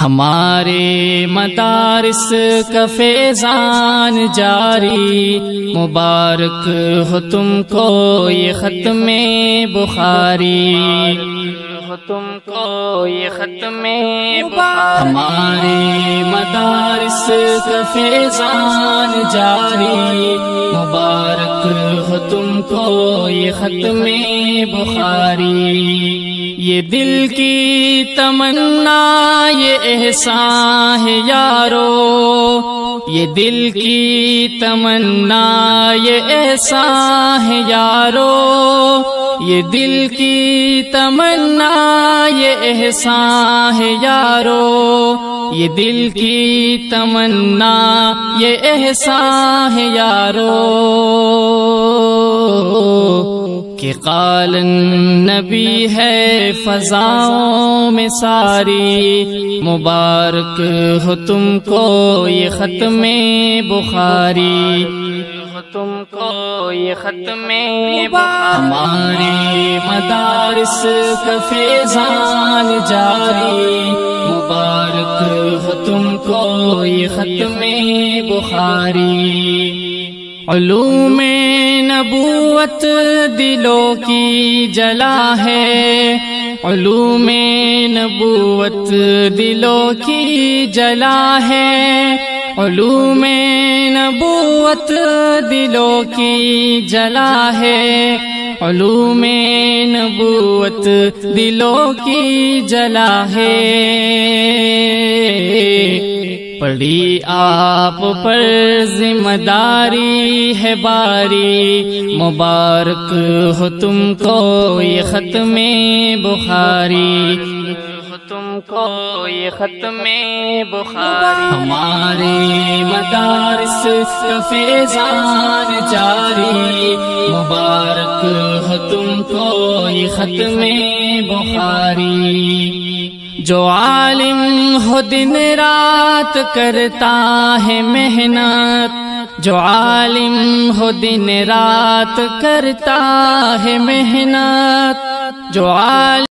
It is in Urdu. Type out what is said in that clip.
ہمارے مدارس کا فیضان جاری، مبارک ہو تم کو یہ ختم بخاری، ہو تم کو یہ ختم بخاری۔ ہمارے مدارس کا فیضان جاری، مبارک ہو تم کو یہ ختم بخاری۔ یہ دل کی تمنا یہ احسان ہے یارو، یہ دل کی تمنا یہ احسان ہے یارو، یہ دل کی تمنا یہ احسان ہے یارو، یہ دل کی تمنا یہ احسان ہے یارو، کہ قال النبی ہے فضاؤں میں ساری، مبارک ہو تم کو یہ ختم بخاری، ہو تم کو یہ ختم بخاری۔ ہمارے مدارس کا فیضان جاری، مبارک ہو تم کو یہ ختم بخاری۔ علوم نبوت دلوں کی جلا ہے، علوم نبوت دلوں کی جلا ہے، علوم نبوت دلوں کی جلا ہے، علوم نبوت دلوں کی جلا ہے۔ پڑی آپ پر ذمہ داری ہے باری، مبارک ہو تم کو یہ ختم بخاری، ہو تم کو یہ ختم بخاری۔ ہمارے مدارس کا فیضان جاری، مبارک ہو تم کو یہ ختم بخاری۔ جو عالم ہو دن رات کرتا ہے محنت، جو عالم ہو دن رات کرتا ہے محنت، جو عالم